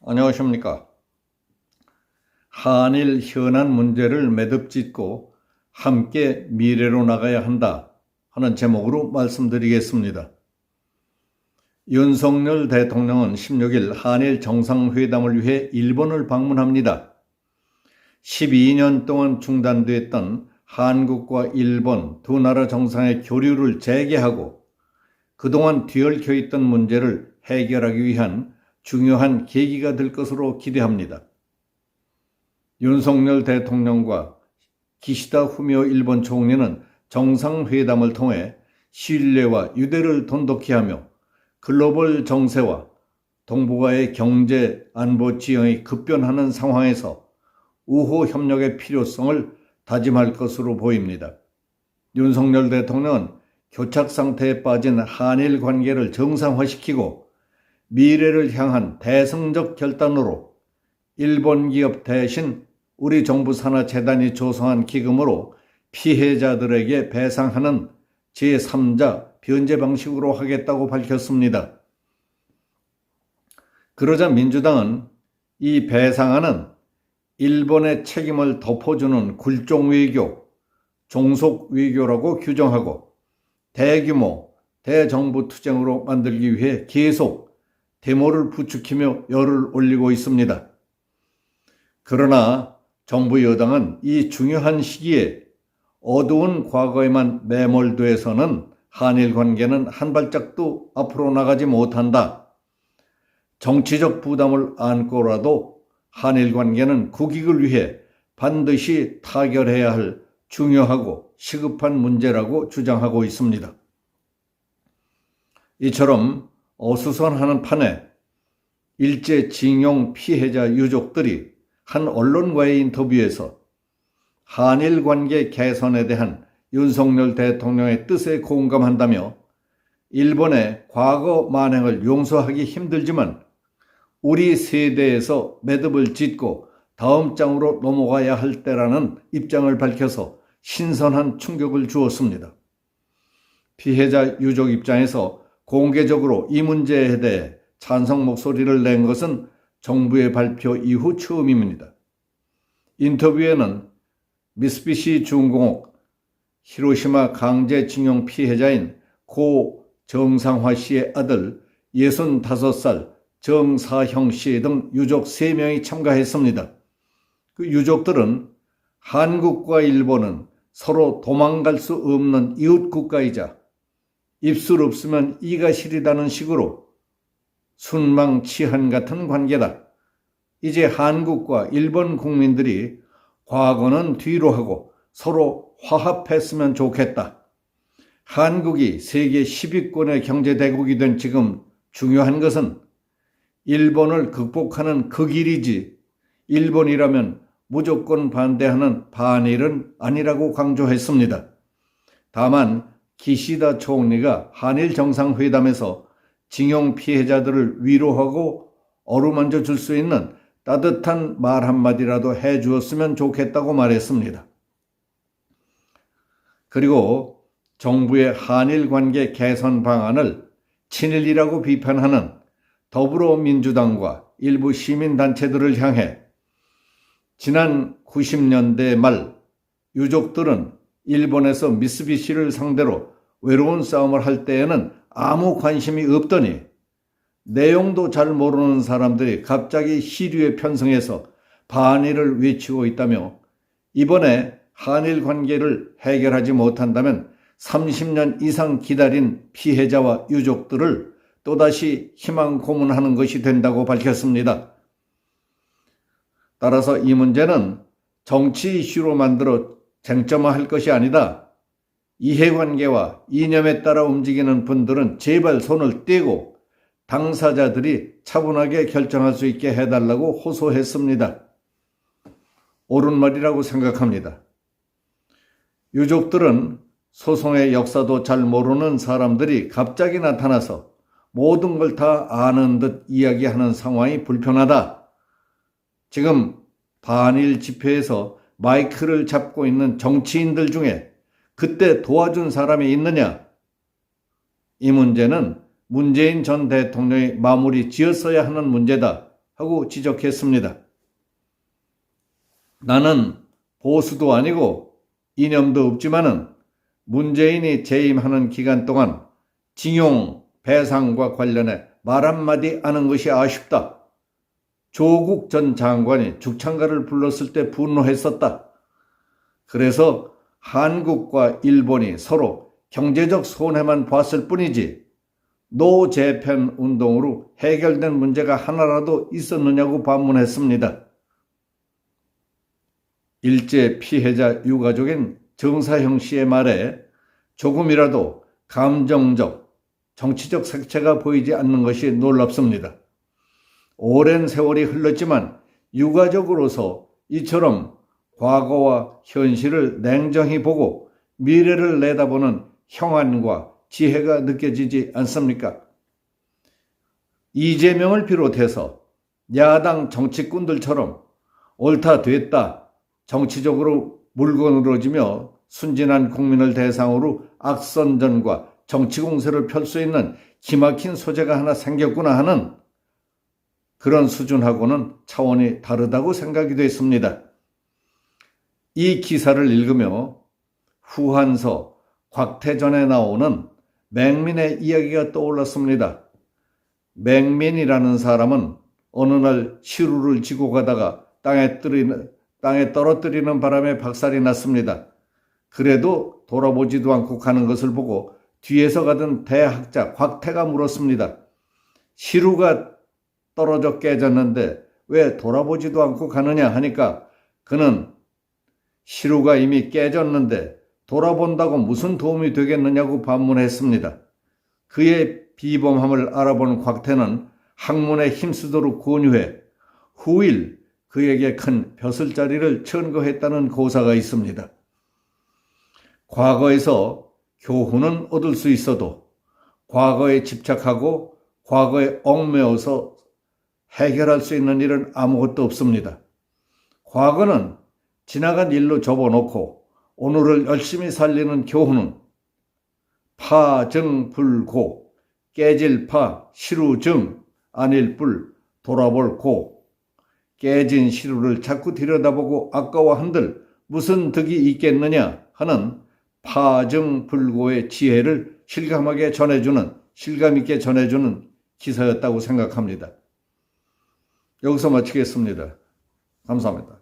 안녕하십니까. 한일 현안 문제를 매듭짓고 함께 미래로 나가야 한다 하는 제목으로 말씀드리겠습니다. 윤석열 대통령은 16일 한일 정상회담을 위해 일본을 방문합니다. 12년 동안 중단됐던 한국과 일본 두 나라 정상의 교류를 재개하고 그동안 뒤엉켜 있던 문제를 해결하기 위한 중요한 계기가 될 것으로 기대합니다. 윤석열 대통령과 기시다 후미오 일본 총리는 정상회담을 통해 신뢰와 유대를 돈독히 하며 글로벌 정세와 동북아의 경제 안보 지형이 급변하는 상황에서 우호 협력의 필요성을 다짐할 것으로 보입니다. 윤석열 대통령은 교착 상태에 빠진 한일 관계를 정상화시키고 미래를 향한 대승적 결단으로 일본 기업 대신 우리 정부 산하 재단이 조성한 기금으로 피해자들에게 배상하는 제3자 변제 방식으로 하겠다고 밝혔습니다. 그러자 민주당은 이 배상안은 일본의 책임을 덮어주는 굴종 외교, 종속 외교라고 규정하고 대규모 대정부 투쟁으로 만들기 위해 계속 데모를 부추기며 열을 올리고 있습니다. 그러나 정부 여당은 이 중요한 시기에 어두운 과거에만 매몰돼서는 한일 관계는 한 발짝도 앞으로 나가지 못한다. 정치적 부담을 안고라도 한일 관계는 국익을 위해 반드시 타결해야 할 중요하고 시급한 문제라고 주장하고 있습니다. 이처럼 어수선하는 판에 일제징용 피해자 유족들이 한 언론과의 인터뷰에서 한일 관계 개선에 대한 윤석열 대통령의 뜻에 공감한다며 일본의 과거 만행을 용서하기 힘들지만 우리 세대에서 매듭을 짓고 다음 장으로 넘어가야 할 때라는 입장을 밝혀서 신선한 충격을 주었습니다. 피해자 유족 입장에서 공개적으로 이 문제에 대해 찬성 목소리를 낸 것은 정부의 발표 이후 처음입니다. 인터뷰에는 미쓰비시 중공업 히로시마 강제징용 피해자인 고 정상화 씨의 아들 65살 정사형 씨 등 유족 3명이 참가했습니다. 그 유족들은 한국과 일본은 서로 도망갈 수 없는 이웃 국가이자 입술 없으면 이가 시리다는 식으로 순망치한 같은 관계다. 이제 한국과 일본 국민들이 과거는 뒤로 하고 서로 화합했으면 좋겠다. 한국이 세계 10위권의 경제대국이 된 지금 중요한 것은 일본을 극복하는 그 길이지 일본이라면 무조건 반대하는 반일은 아니라고 강조했습니다. 다만 기시다 총리가 한일 정상회담에서 징용 피해자들을 위로하고 어루만져 줄 수 있는 따뜻한 말 한마디라도 해주었으면 좋겠다고 말했습니다. 그리고 정부의 한일 관계 개선 방안을 친일이라고 비판하는 더불어민주당과 일부 시민단체들을 향해 지난 90년대 말 유족들은 일본에서 미쓰비시를 상대로 외로운 싸움을 할 때에는 아무 관심이 없더니 내용도 잘 모르는 사람들이 갑자기 시류에 편성해서 반일을 외치고 있다며 이번에 한일 관계를 해결하지 못한다면 30년 이상 기다린 피해자와 유족들을 또다시 희망 고문하는 것이 된다고 밝혔습니다. 따라서 이 문제는 정치 이슈로 만들어 쟁점화할 것이 아니다. 이해관계와 이념에 따라 움직이는 분들은 제발 손을 떼고 당사자들이 차분하게 결정할 수 있게 해달라고 호소했습니다. 옳은 말이라고 생각합니다. 유족들은 소송의 역사도 잘 모르는 사람들이 갑자기 나타나서 모든 걸 다 아는 듯 이야기하는 상황이 불편하다. 지금 반일 집회에서 마이크를 잡고 있는 정치인들 중에 그때 도와준 사람이 있느냐? 이 문제는 문재인 전 대통령이 마무리 지었어야 하는 문제다 하고 지적했습니다. 나는 보수도 아니고 이념도 없지만은 문재인이 재임하는 기간 동안 징용 배상과 관련해 말 한마디 안 한 것이 아쉽다. 조국 전 장관이 죽창가를 불렀을 때 분노했었다. 그래서 한국과 일본이 서로 경제적 손해만 봤을 뿐이지 노재팬 운동으로 해결된 문제가 하나라도 있었느냐고 반문했습니다. 일제 피해자 유가족인 정사형 씨의 말에 조금이라도 감정적, 정치적 색채가 보이지 않는 것이 놀랍습니다. 오랜 세월이 흘렀지만 유가족으로서 이처럼 과거와 현실을 냉정히 보고 미래를 내다보는 형안과 지혜가 느껴지지 않습니까? 이재명을 비롯해서 야당 정치꾼들처럼 옳다 됐다 정치적으로 물건으로지며 순진한 국민을 대상으로 악선전과 정치공세를 펼 수 있는 기막힌 소재가 하나 생겼구나 하는 그런 수준하고는 차원이 다르다고 생각이 됐습니다. 이 기사를 읽으며 후한서 곽태전에 나오는 맹민의 이야기가 떠올랐습니다. 맹민이라는 사람은 어느 날 시루를 지고 가다가 땅에 떨어뜨리는 바람에 박살이 났습니다. 그래도 돌아보지도 않고 가는 것을 보고 뒤에서 가던 대학자 곽태가 물었습니다. 시루가 떨어져 깨졌는데 왜 돌아보지도 않고 가느냐 하니까 그는 시루가 이미 깨졌는데 돌아본다고 무슨 도움이 되겠느냐고 반문했습니다. 그의 비범함을 알아본 곽태는 학문에 힘쓰도록 권유해 후일 그에게 큰 벼슬자리를 천거했다는 고사가 있습니다. 과거에서 교훈은 얻을 수 있어도 과거에 집착하고 과거에 얽매여서 해결할 수 있는 일은 아무것도 없습니다. 과거는 지나간 일로 접어놓고 오늘을 열심히 살리는 교훈은 파정불고 깨질 파 시루정 아닐 불 돌아볼 고 깨진 시루를 자꾸 들여다보고 아까워한들 무슨 득이 있겠느냐 하는 파정불고의 지혜를 실감 있게 전해주는 기사였다고 생각합니다. 여기서 마치겠습니다. 감사합니다.